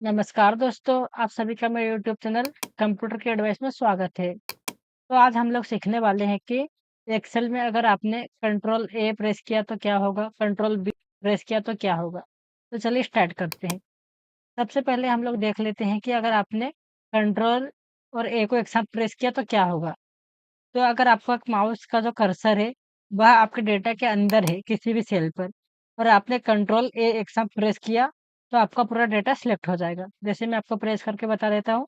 नमस्कार दोस्तों, आप सभी का मेरे यूट्यूब चैनल कंप्यूटर की एडवाइस में स्वागत है। तो आज हम लोग सीखने वाले हैं कि एक्सेल में अगर आपने कंट्रोल ए प्रेस किया तो क्या होगा, कंट्रोल बी प्रेस किया तो क्या होगा। तो चलिए स्टार्ट करते हैं। सबसे पहले हम लोग देख लेते हैं कि अगर आपने कंट्रोल और ए को एक साथ प्रेस किया तो क्या होगा। तो अगर आपका माउस का जो कर्सर है, वह आपके डेटा के अंदर है किसी भी सेल पर और आपने कंट्रोल ए एक साथ प्रेस किया, तो आपका पूरा डेटा सिलेक्ट हो जाएगा। जैसे मैं आपको प्रेस करके बता देता हूँ,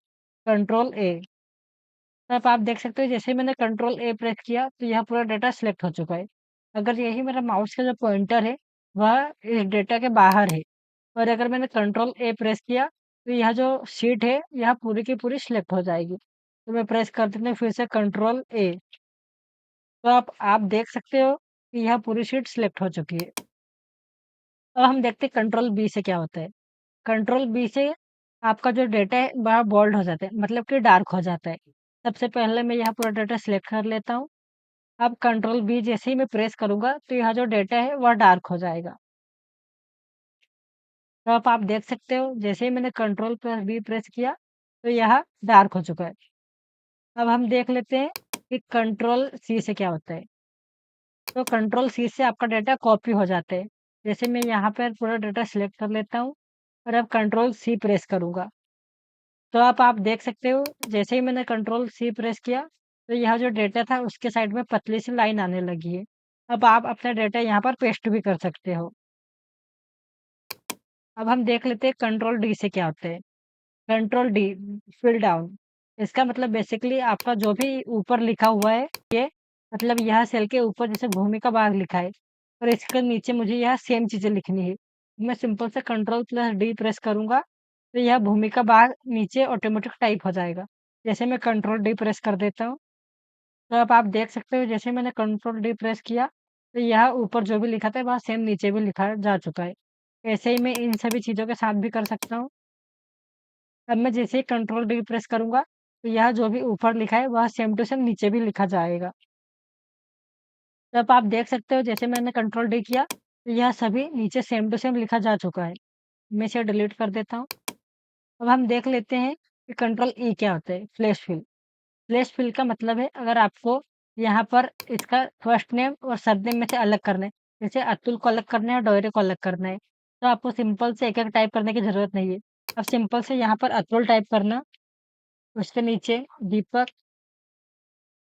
कंट्रोल ए। तो अब आप देख सकते हो जैसे ही मैंने कंट्रोल ए प्रेस किया, तो यह पूरा डेटा सिलेक्ट हो चुका है। अगर यही मेरा माउस का जो पॉइंटर है, वह इस डेटा के बाहर है और अगर मैंने कंट्रोल ए प्रेस किया, तो यह जो शीट है, यह पूरी की पूरी सिलेक्ट हो जाएगी। तो मैं प्रेस कर देता हूँ फिर से कंट्रोल ए। तो आप देख सकते हो कि यह पूरी शीट सिलेक्ट हो चुकी है। अब हम देखते हैं कंट्रोल बी से क्या होता है। कंट्रोल बी से आपका जो डेटा है वह बोल्ड हो जाता है, मतलब कि डार्क हो जाता है। सबसे पहले मैं यह पूरा डेटा सिलेक्ट कर लेता हूँ। अब कंट्रोल बी जैसे ही मैं प्रेस करूँगा तो यह जो डेटा है वह डार्क हो जाएगा। तो अब आप देख सकते हो जैसे ही मैंने कंट्रोल प्लस बी प्रेस किया तो यह डार्क हो चुका है। अब हम देख लेते हैं कि कंट्रोल सी से क्या होता है। तो कंट्रोल सी से आपका डेटा कॉपी हो जाता है। जैसे मैं यहाँ पर पूरा डेटा सिलेक्ट कर लेता हूँ और अब कंट्रोल सी प्रेस करूँगा। तो आप देख सकते हो जैसे ही मैंने कंट्रोल सी प्रेस किया, तो यह जो डेटा था उसके साइड में पतली सी लाइन आने लगी है। अब आप अपना डेटा यहाँ पर पेस्ट भी कर सकते हो। अब हम देख लेते हैं कंट्रोल डी से क्या होता है। कंट्रोल डी फिल डाउन, इसका मतलब बेसिकली आपका जो भी ऊपर लिखा हुआ है, ये मतलब यह सेल के ऊपर जैसे भूमि का भाग लिखा है और इसके नीचे मुझे यह सेम चीजें लिखनी है। मैं सिंपल से कंट्रोल प्लस डी प्रेस करूंगा तो यह भूमि का भाग नीचे ऑटोमेटिक टाइप हो जाएगा। जैसे मैं कंट्रोल डी प्रेस कर देता हूँ, तो अब आप देख सकते हो जैसे मैंने कंट्रोल डी प्रेस किया, तो यह ऊपर जो भी लिखा था वह सेम नीचे भी लिखा जा चुका है। ऐसे ही मैं इन सभी चीज़ों के साथ भी कर सकता हूँ। अब मैं जैसे ही कंट्रोल डी प्रेस करूँगा, तो यह जो भी ऊपर लिखा है वह सेम टू सेम नीचे भी लिखा जाएगा। तो अब आप देख सकते हो जैसे मैंने कंट्रोल डी किया, तो यह सभी नीचे सेम टू सेम लिखा जा चुका है। मैं इसे डिलीट कर देता हूँ। अब हम देख लेते हैं कि कंट्रोल ई क्या होता है, फ्लैश फिल। फ्लैश फिल का मतलब है अगर आपको यहाँ पर इसका फर्स्ट नेम और सरनेम में से अलग करना है, जैसे अतुल को अलग करना है और डोयरे को अलग करना है, तो आपको सिंपल से एक-एक टाइप करने की ज़रूरत नहीं है। अब सिंपल से यहाँ पर अतुल टाइप करना, उसके नीचे दीपक।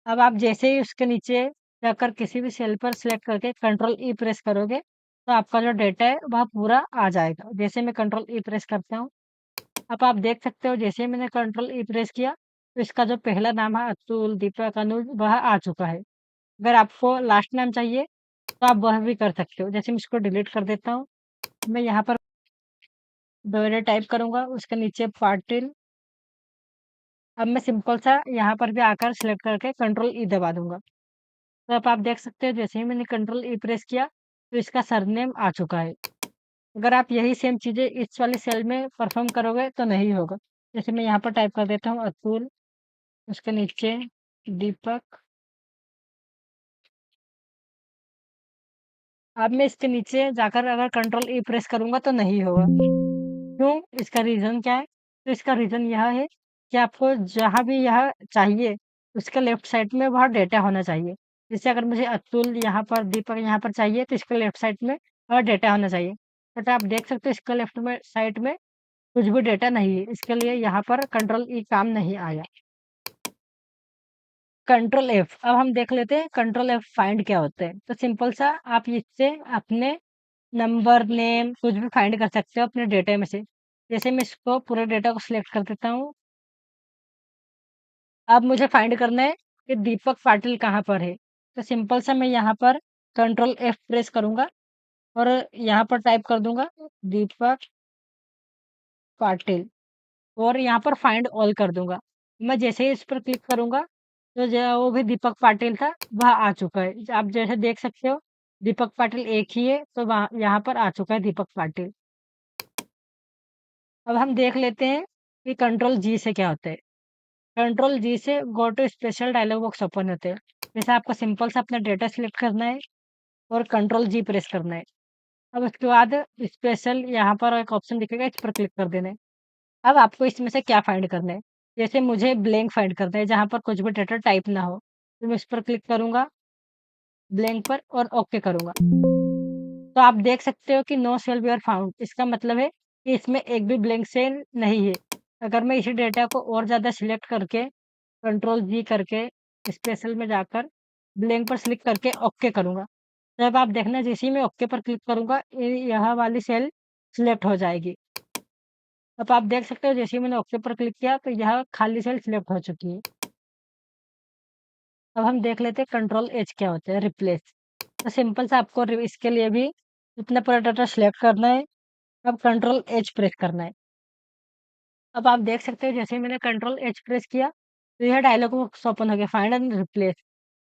अब आप जैसे ही उसके नीचे जाकर किसी भी सेल पर सिलेक्ट करके कंट्रोल ई प्रेस करोगे, तो आपका जो डेटा है वह पूरा आ जाएगा। जैसे मैं कंट्रोल ई प्रेस करता हूँ, अब आप देख सकते हो जैसे ही मैंने कंट्रोल ई प्रेस किया, तो इसका जो पहला नाम है अतुल, दीपक, अनुज वह आ चुका है। अगर आपको लास्ट नाम चाहिए, तो आप वह भी कर सकते हो। जैसे मैं इसको डिलीट कर देता हूँ, मैं यहाँ पर डोयरे टाइप करूँगा, उसके नीचे पाटिल। अब मैं सिंपल सा यहाँ पर भी आकर सिलेक्ट करके कंट्रोल ई दबा दूँगा। तो अब आप देख सकते हो जैसे ही मैंने कंट्रोल ई प्रेस किया, तो इसका सरनेम आ चुका है। अगर आप यही सेम चीज़ें इस वाली सेल में परफ़ॉर्म करोगे तो नहीं होगा। जैसे मैं यहाँ पर टाइप कर देता हूँ अतुल, उसके नीचे दीपक। अब मैं इसके नीचे जाकर अगर कंट्रोल ई प्रेस करूँगा तो नहीं होगा। क्यों? इसका रीज़न क्या है? तो इसका रीज़न यह है कि आपको जहाँ भी यह चाहिए, उसके लेफ्ट साइड में वह डेटा होना चाहिए। जैसे अगर मुझे अतुल यहाँ पर, दीपक यहाँ पर चाहिए, तो इसके लेफ्ट साइड में वह डेटा होना चाहिए। बट आप देख सकते हो इसके लेफ्ट में साइड में कुछ भी डेटा नहीं है। इसके लिए यहाँ पर कंट्रोल ई काम नहीं आया। कंट्रोल एफ, अब हम देख लेते हैं कंट्रोल एफ फाइंड क्या होता है। तो सिंपल सा आप इससे अपने नंबर, नेम कुछ भी फाइंड कर सकते हो अपने डेटा में से। जैसे मैं इसको पूरे डेटा को सिलेक्ट कर देता हूँ। अब मुझे फाइंड करना है कि दीपक पाटिल कहाँ पर है। तो सिंपल सा मैं यहाँ पर कंट्रोल एफ प्रेस करूँगा और यहाँ पर टाइप कर दूँगा दीपक पाटिल और यहाँ पर फाइंड ऑल कर दूँगा। मैं जैसे ही इस पर क्लिक करूँगा, तो जो वो भी दीपक पाटिल था, वह आ चुका है। आप जैसे देख सकते हो, दीपक पाटिल एक ही है, तो वहाँ यहाँ पर आ चुका है दीपक पाटिल। अब हम देख लेते हैं कि कंट्रोल जी से क्या होता है। कंट्रोल जी से go to special dialog box open होते हैं। जैसे आपको सिंपल सा अपना डेटा सिलेक्ट करना है और कंट्रोल जी प्रेस करना है। अब उसके बाद स्पेशल यहाँ पर एक ऑप्शन दिखेगा, इस पर क्लिक कर देना है। अब आपको इसमें से क्या फाइंड करना है? जैसे मुझे ब्लैंक फाइंड करना है जहाँ पर कुछ भी डाटा टाइप ना हो, तो मैं इस पर क्लिक करूँगा, ब्लैंक पर और ओके करूँगा। तो आप देख सकते हो कि no cell were found, इसका मतलब है कि इसमें एक भी ब्लैंक सेल नहीं है। अगर मैं इसी डेटा को और ज़्यादा सिलेक्ट करके कंट्रोल जी करके स्पेशल में जाकर ब्लैंक पर क्लिक करके ओके करूँगा, तब आप देखना जैसे ही मैं ओके पर क्लिक करूँगा, यह वाली सेल सिलेक्ट हो जाएगी। अब आप देख सकते हो जैसे ही मैंने ओके पर क्लिक किया तो यह खाली सेल सिलेक्ट हो चुकी है। अब हम देख लेते हैं कंट्रोल एच क्या होता है, रिप्लेस। तो सिंपल सा आपको इसके लिए भी इतना पूरा डाटा सिलेक्ट करना है। अब कंट्रोल एच प्रेस करना है। अब आप देख सकते हो जैसे ही मैंने कंट्रोल एच प्रेस किया तो यह डायलॉग बॉक्स ओपन हो गया, फाइंड एंड रिप्लेस।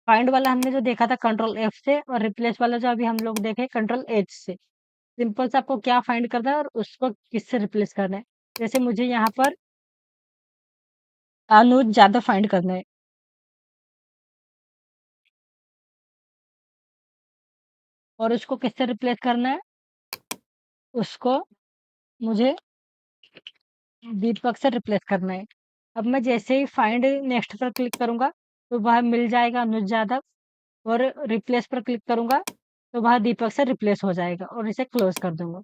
फाइंड वाला हमने जो देखा था कंट्रोल एफ से, और रिप्लेस वाला जो अभी हम लोग देखे कंट्रोल एच से। सिंपल सा आपको क्या फाइंड करना है और उसको किससे रिप्लेस करना है। जैसे मुझे यहाँ पर अनुज यादव फाइंड करना है, और उसको किससे रिप्लेस करना है, उसको मुझे दीपक से रिप्लेस करना है। अब मैं जैसे ही फाइंड नेक्स्ट पर क्लिक करूँगा, तो वह मिल जाएगा अनुज यादव, और रिप्लेस पर क्लिक करूँगा, तो वह दीपक से रिप्लेस हो जाएगा और इसे क्लोज़ कर दूँगा।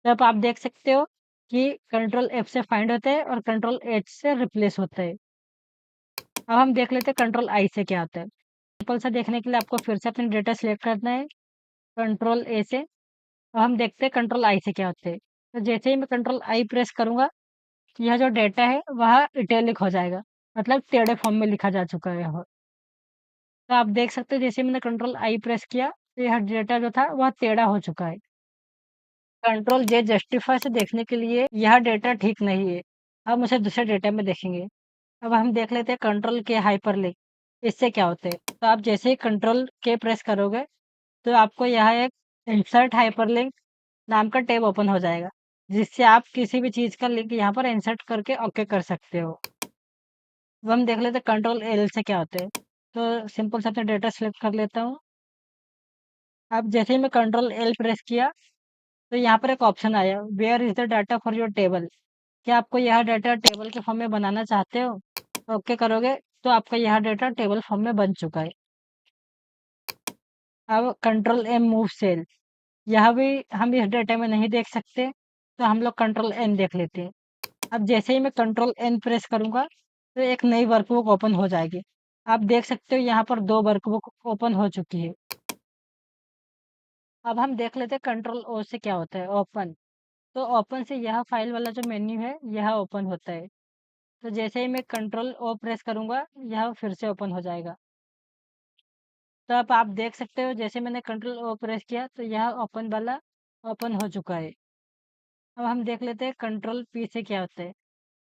तो अब आप देख सकते हो कि कंट्रोल एफ से फाइंड होता है और कंट्रोल एच से रिप्लेस होता है। अब हम देख लेते हैं कंट्रोल आई से क्या आता है। सिंपल सा देखने के लिए आपको फिर से अपना डेटा सिलेक्ट करना है, कंट्रोल ए से। अब हम देखते हैं कंट्रोल आई से क्या होता है। तो जैसे ही मैं कंट्रोल आई प्रेस करूँगा, यह जो डेटा है वह इटैलिक हो जाएगा, मतलब टेढ़े फॉर्म में लिखा जा चुका है यह। तो आप देख सकते हो जैसे मैंने कंट्रोल आई प्रेस किया, तो यह डेटा जो था वह टेढ़ा हो चुका है। कंट्रोल जे जस्टिफाई से देखने के लिए यह डेटा ठीक नहीं है। हम उसे दूसरे डेटा में देखेंगे। अब हम देख लेते हैं कंट्रोल के हाइपरलिंक, इससे क्या होता है। तो आप जैसे ही कंट्रोल के प्रेस करोगे, तो आपको यहाँ एक इंसर्ट हाइपरलिंक नाम का टैब ओपन हो जाएगा, जिससे आप किसी भी चीज़ का लिंक यहाँ पर इंसर्ट करके ओके कर सकते हो। अब हम देख लेते हैं कंट्रोल एल से क्या होता है। तो सिंपल सा अपना डेटा सेलेक्ट कर लेता हूँ। अब जैसे ही मैं कंट्रोल एल प्रेस किया, तो यहाँ पर एक ऑप्शन आया, where is the data for your table. क्या आपको यह डाटा टेबल के फॉर्म में बनाना चाहते हो? ओके करोगे तो आपका यह डाटा टेबल फॉर्म में बन चुका है। अब कंट्रोल एम मूव सेल, यह भी हम इस डाटा में नहीं देख सकते, तो हम लोग कंट्रोल एन देख लेते हैं। अब जैसे ही मैं कंट्रोल एन प्रेस करूंगा, तो एक नई वर्कबुक ओपन हो जाएगी। आप देख सकते हो यहाँ पर 2 वर्कबुक ओपन हो चुकी है। अब हम देख लेते हैं कंट्रोल ओ से क्या होता है, ओपन। तो ओपन से यह फाइल वाला जो मेन्यू है यह ओपन होता है। तो जैसे ही मैं कंट्रोल ओ प्रेस करूंगा, यह फिर से ओपन हो जाएगा। तो अब आप देख सकते हो जैसे मैंने कंट्रोल ओ प्रेस किया तो यह ओपन वाला ओपन हो चुका है। अब हम देख लेते हैं कंट्रोल पी से क्या होता है।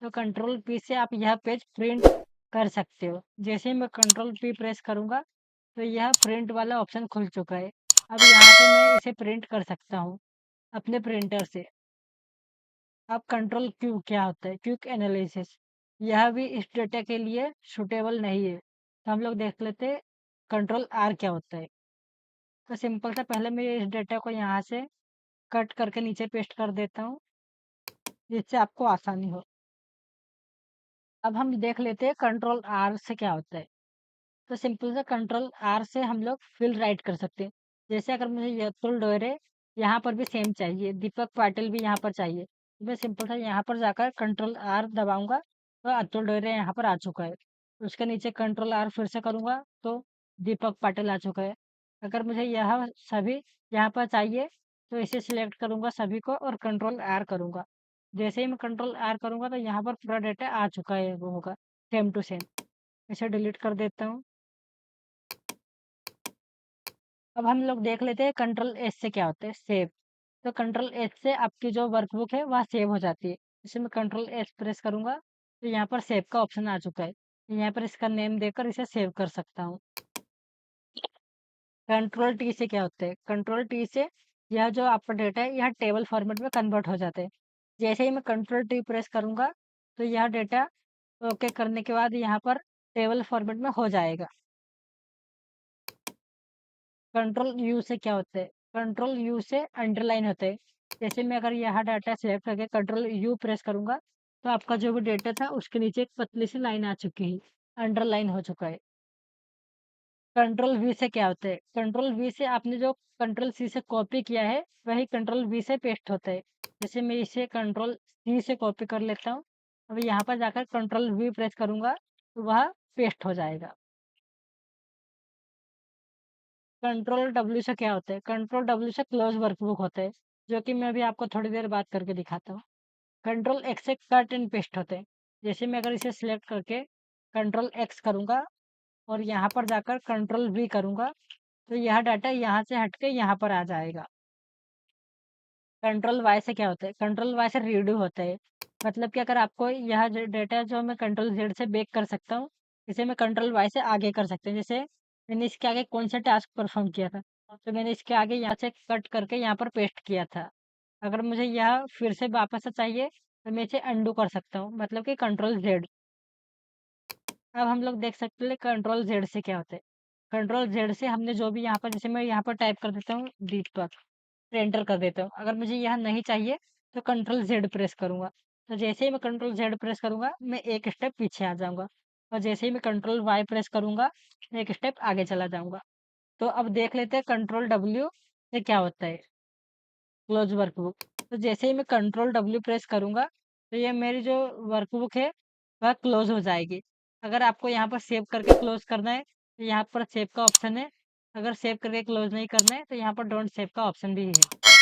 तो कंट्रोल पी से आप यह पेज प्रिंट कर सकते हो। जैसे ही मैं कंट्रोल पी प्रेस करूंगा, तो यह प्रिंट वाला ऑप्शन खुल चुका है। अब यहाँ से मैं इसे प्रिंट कर सकता हूँ अपने प्रिंटर से। अब कंट्रोल क्यू क्या होता है, क्विक एनालिसिस। यह भी इस डेटा के लिए सूटेबल नहीं है। तो हम लोग देख लेते हैं कंट्रोल आर क्या होता है। तो सिंपल सा पहले मैं इस डेटा को यहाँ से कट करके नीचे पेस्ट कर देता हूँ, जिससे आपको आसानी हो। अब हम देख लेते हैं कंट्रोल आर से क्या होता है। तो सिंपल सा कंट्रोल आर से हम लोग फील्ड राइट कर सकते हैं। जैसे अगर मुझे यतुल डोरे यहाँ पर भी सेम चाहिए, दीपक पाटिल भी यहाँ पर चाहिए, तो मैं सिंपल सा यहाँ पर जाकर कंट्रोल आर दबाऊंगा, तो अतुल डोरे यहाँ पर आ चुका है। उसके नीचे कंट्रोल आर फिर से करूंगा तो दीपक पाटिल आ चुका है। अगर मुझे यह सभी यहाँ पर चाहिए, तो इसे सिलेक्ट करूंगा सभी को और कंट्रोल आर करूंगा। जैसे ही मैं कंट्रोल आर करूंगा तो यहाँ पर पूरा डेटा आ चुका है, वो होगा सेम टू सेम। इसे डिलीट कर देता हूँ। अब हम लोग देख लेते हैं कंट्रोल एस से क्या होता है, सेव। तो कंट्रोल एस से आपकी जो वर्कबुक है वह सेव हो जाती है। जैसे मैं कंट्रोल एस प्रेस करूंगा, तो यहाँ पर सेव का ऑप्शन आ चुका है। यहाँ पर इसका नेम देकर इसे सेव कर सकता हूँ। कंट्रोल टी से क्या होता है, कंट्रोल टी से यह जो आपका डेटा है यह टेबल फॉर्मेट में कन्वर्ट हो जाता है। जैसे ही मैं कंट्रोल टी प्रेस करूंगा, तो यह डेटा ओके करने के बाद यहाँ पर टेबल फॉर्मेट में हो जाएगा। कंट्रोल यू से क्या होता है, कंट्रोल यू से अंडरलाइन होता है। जैसे मैं अगर यहाँ डाटा सेलेक्ट करके कंट्रोल यू प्रेस करूंगा, तो आपका जो भी डेटा था उसके नीचे एक पतली सी लाइन आ चुकी है, अंडरलाइन हो चुका है। कंट्रोल वी से क्या होता है? कंट्रोल वी से आपने जो कंट्रोल सी से कॉपी किया है, वही कंट्रोल वी से पेस्ट होता है। जैसे मैं इसे कंट्रोल सी से कॉपी कर लेता हूँ, अब यहाँ पर जाकर कंट्रोल वी प्रेस करूँगा, तो वह पेस्ट हो जाएगा। कंट्रोल डब्ल्यू से क्या होता है? कंट्रोल डब्ल्यू से क्लोज वर्कबुक होता है, जो कि मैं अभी आपको थोड़ी देर बाद करके दिखाता हूँ। कंट्रोल एक्स से कट एंड पेस्ट होते हैं। जैसे मैं अगर इसे सिलेक्ट करके कंट्रोल एक्स करूँगा और यहाँ पर जाकर कंट्रोल वी करूँगा, तो यह डाटा यहाँ से हट के यहाँ पर आ जाएगा। कंट्रोल वाई से क्या होता है? कंट्रोल वाई से रीडू होता है। मतलब कि अगर आपको यह जो डेटा जो मैं कंट्रोल जेड से बैक कर सकता हूँ, इसे मैं कंट्रोल वाई से आगे कर सकते हैं। जैसे मैंने इसके आगे कौन सा टास्क परफॉर्म किया था, तो मैंने इसके आगे यहाँ से कट करके यहाँ पर पेस्ट किया था। अगर मुझे यह फिर से वापस से चाहिए, तो मैं इसे अंडू कर सकता हूँ, मतलब कि कंट्रोल जेड। अब हम लोग देख सकते हैं कंट्रोल जेड से क्या होता है। कंट्रोल जेड से हमने जो भी यहाँ पर, जैसे मैं यहाँ पर टाइप कर देता हूँ दीपक, एंटर कर देता हूँ। अगर मुझे यह नहीं चाहिए तो कंट्रोल जेड प्रेस करूँगा। तो जैसे ही मैं कंट्रोल जेड प्रेस करूँगा, मैं एक स्टेप पीछे आ जाऊँगा, और जैसे ही मैं कंट्रोल वाई प्रेस करूँगा, एक स्टेप आगे चला जाऊँगा। तो अब देख लेते हैं कंट्रोल डब्ल्यू से क्या होता है, क्लोज वर्कबुक। तो जैसे ही मैं कंट्रोल डब्ल्यू प्रेस करूँगा, तो ये मेरी जो वर्कबुक है वह क्लोज हो जाएगी। अगर आपको यहाँ पर सेव करके क्लोज करना है, तो यहाँ पर सेव का ऑप्शन है। अगर सेव करके क्लोज नहीं करना है, तो यहाँ पर डोंट सेव का ऑप्शन भी है।